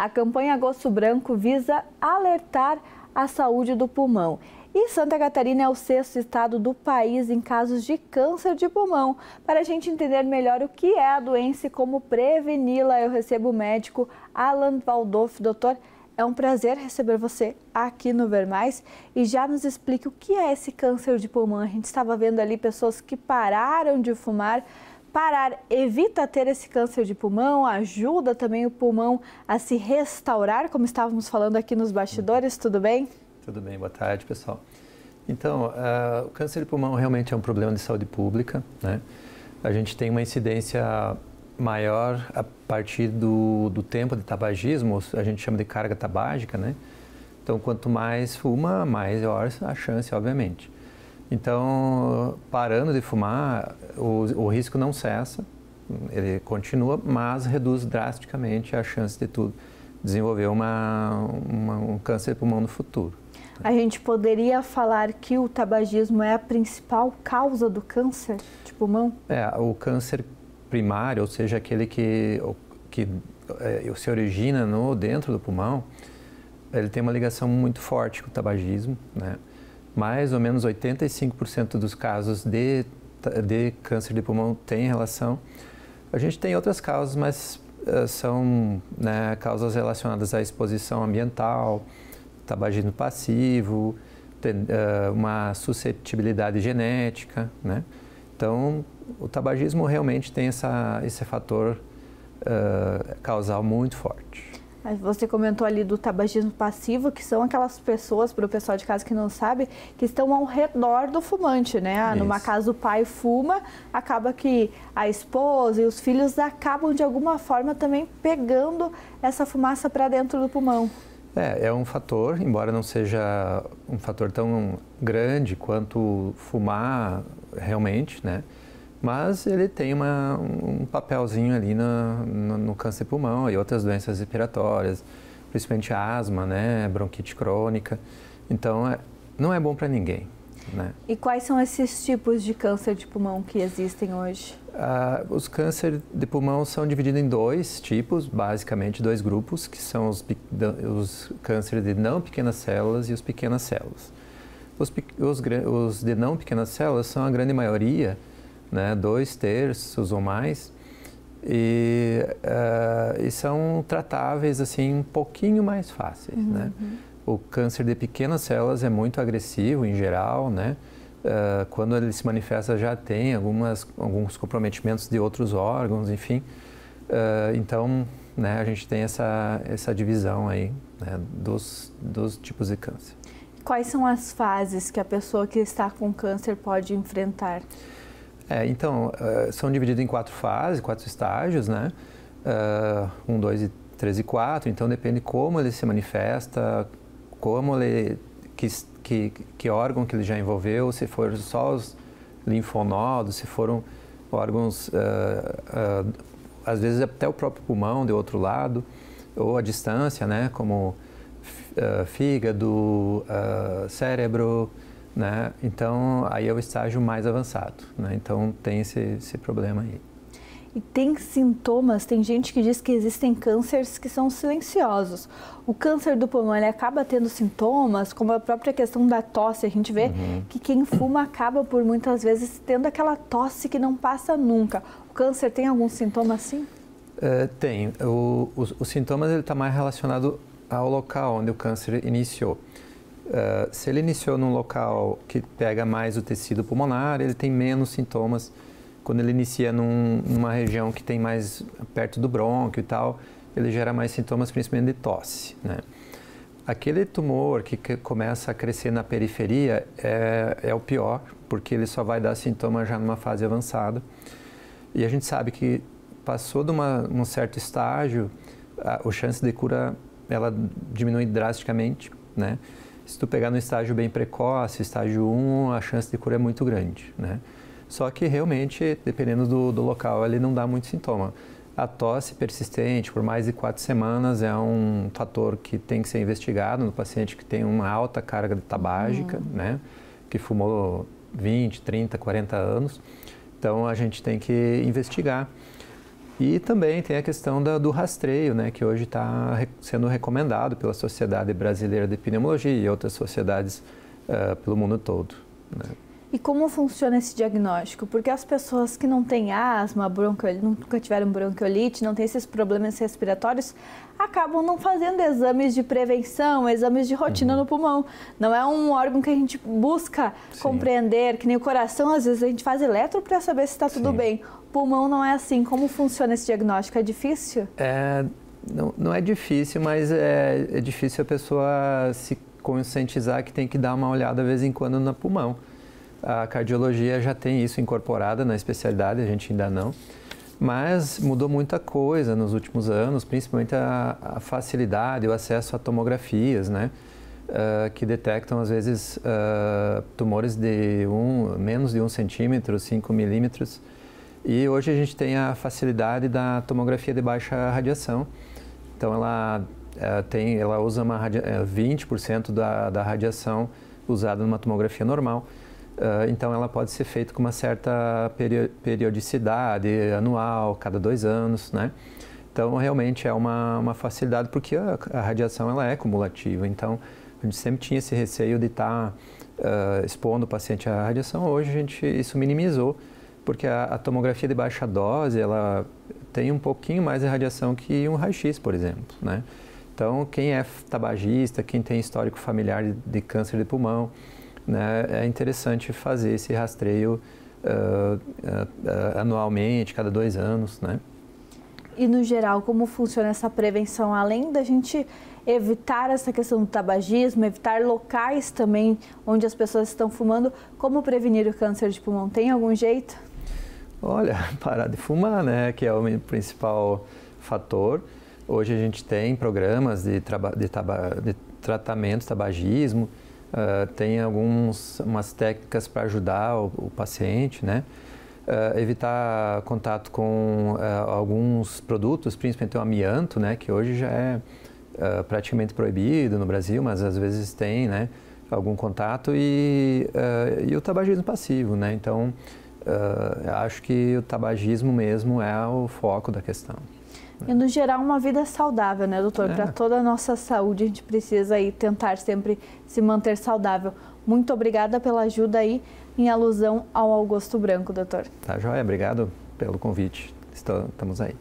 A campanha Agosto Branco visa alertar a saúde do pulmão. E Santa Catarina é o 6º estado do país em casos de câncer de pulmão. Para a gente entender melhor o que é a doença e como preveni-la, eu recebo o médico Alan Waldorf. Doutor, é um prazer receber você aqui no Ver Mais e já nos explique o que é esse câncer de pulmão. A gente estava vendo ali pessoas que pararam de fumar. Parar evita ter esse câncer de pulmão, ajuda também o pulmão a se restaurar, como estávamos falando aqui nos bastidores, tudo bem? Tudo bem, boa tarde, pessoal. Então, o câncer de pulmão realmente é um problema de saúde pública, né? A gente tem uma incidência maior a partir do tempo de tabagismo, a gente chama de carga tabágica, né? Então, quanto mais fuma, maior a chance, obviamente. Então, parando de fumar, o risco não cessa, ele continua, mas reduz drasticamente a chance de tu desenvolver um câncer de pulmão no futuro. A gente poderia falar que o tabagismo é a principal causa do câncer de pulmão? O câncer primário, ou seja, aquele que se origina dentro do pulmão, ele tem uma ligação muito forte com o tabagismo, né? Mais ou menos 85% dos casos de câncer de pulmão tem relação. A gente tem outras causas, mas são, né, causas relacionadas à exposição ambiental, tabagismo passivo, uma suscetibilidade genética, né? Então, o tabagismo realmente tem esse fator causal muito forte. Você comentou ali do tabagismo passivo, que são aquelas pessoas, para o pessoal de casa que não sabe, que estão ao redor do fumante, né? Numa casa o pai fuma, acaba que a esposa e os filhos acabam de alguma forma também pegando essa fumaça para dentro do pulmão. É um fator, embora não seja um fator tão grande quanto fumar realmente, né? Mas ele tem um papelzinho ali no câncer de pulmão e outras doenças respiratórias, principalmente asma, né, bronquite crônica. Então, não é bom para ninguém, né? E quais são esses tipos de câncer de pulmão que existem hoje? Os cânceres de pulmão são divididos em dois tipos, basicamente dois grupos, que são os cânceres de não pequenas células e os pequenas células. Os de não pequenas células são a grande maioria, né, 2/3 ou mais, e são tratáveis assim um pouquinho mais fáceis, né? O câncer de pequenas células é muito agressivo em geral, né? Quando ele se manifesta já tem alguns comprometimentos de outros órgãos, enfim. Então, né, a gente tem essa divisão aí, né, dos tipos de câncer. Quais são as fases que a pessoa que está com câncer pode enfrentar? Então, são divididos em 4 fases, 4 estágios, né? 1, 2, 3 e 4. Então, depende como ele se manifesta, que órgão que ele já envolveu, se for só os linfonodos, se foram órgãos, às vezes até o próprio pulmão de outro lado, ou a distância, né? Como fígado, cérebro, né? Então, aí é o estágio mais avançado, né? Então, tem esse problema aí. E tem sintomas, tem gente que diz que existem cânceres que são silenciosos. O câncer do pulmão, ele acaba tendo sintomas, como a própria questão da tosse. A gente vê que quem fuma acaba por muitas vezes tendo aquela tosse que não passa nunca. O câncer tem algum sintoma assim? Tem. Os sintomas está mais relacionado ao local onde o câncer iniciou. Se ele iniciou num local que pega mais o tecido pulmonar, ele tem menos sintomas. Quando ele inicia numa região que tem mais perto do brônquio e tal, ele gera mais sintomas, principalmente de tosse, né? Aquele tumor que começa a crescer na periferia é o pior, porque ele só vai dar sintoma já numa fase avançada. E a gente sabe que passou de um certo estágio, a chance de cura ela diminui drasticamente, né? Se tu pegar no estágio bem precoce, estágio 1, a chance de cura é muito grande, né? Só que realmente, dependendo do local, ele não dá muito sintoma. A tosse persistente por mais de 4 semanas é um fator que tem que ser investigado no paciente que tem uma alta carga tabágica, né? Que fumou 20, 30, 40 anos. Então, a gente tem que investigar. E também tem a questão do rastreio, né, que hoje está sendo recomendado pela Sociedade Brasileira de Pneumologia e outras sociedades pelo mundo todo, né? E como funciona esse diagnóstico? Porque as pessoas que não têm asma, nunca tiveram bronquiolite, não têm esses problemas respiratórios, acabam não fazendo exames de prevenção, exames de rotina no pulmão. Não é um órgão que a gente busca compreender, que nem o coração, às vezes a gente faz eletro para saber se está tudo bem. O pulmão não é assim. Como funciona esse diagnóstico? É difícil? Não é difícil, mas é difícil a pessoa se conscientizar que tem que dar uma olhada de vez em quando no pulmão. A cardiologia já tem isso incorporada na especialidade, a gente ainda não. Mas mudou muita coisa nos últimos anos, principalmente a facilidade, o acesso a tomografias, né? Que detectam, às vezes, tumores de menos de 1 centímetro, 5 milímetros. E hoje a gente tem a facilidade da tomografia de baixa radiação. Então, ela usa 20% da radiação usada numa tomografia normal. Então, ela pode ser feita com uma certa periodicidade anual, cada 2 anos, né? Então, realmente é uma facilidade, porque a radiação ela é cumulativa. Então, a gente sempre tinha esse receio de estar expondo o paciente à radiação. Hoje, isso minimizou, porque a tomografia de baixa dose, ela tem um pouquinho mais de radiação que um raio-x, por exemplo, né? Então, quem é tabagista, quem tem histórico familiar de câncer de pulmão, né, é interessante fazer esse rastreio anualmente, cada 2 anos, né? E no geral, como funciona essa prevenção? Além da gente evitar essa questão do tabagismo, evitar locais também onde as pessoas estão fumando, como prevenir o câncer de pulmão? Tem algum jeito? Olha, parar de fumar, né, que é o principal fator. Hoje a gente tem programas de tratamento de tabagismo. Tem umas técnicas para ajudar o paciente, né? Evitar contato com alguns produtos, principalmente o amianto, né? Que hoje já é praticamente proibido no Brasil, mas às vezes tem, né? Algum contato e o tabagismo passivo, né? Então, acho que o tabagismo mesmo é o foco da questão. E, no geral, uma vida saudável, né, doutor? Para toda a nossa saúde, a gente precisa aí tentar sempre se manter saudável. Muito obrigada pela ajuda aí, em alusão ao Agosto Branco, doutor. Tá joia, obrigado pelo convite. Estamos aí.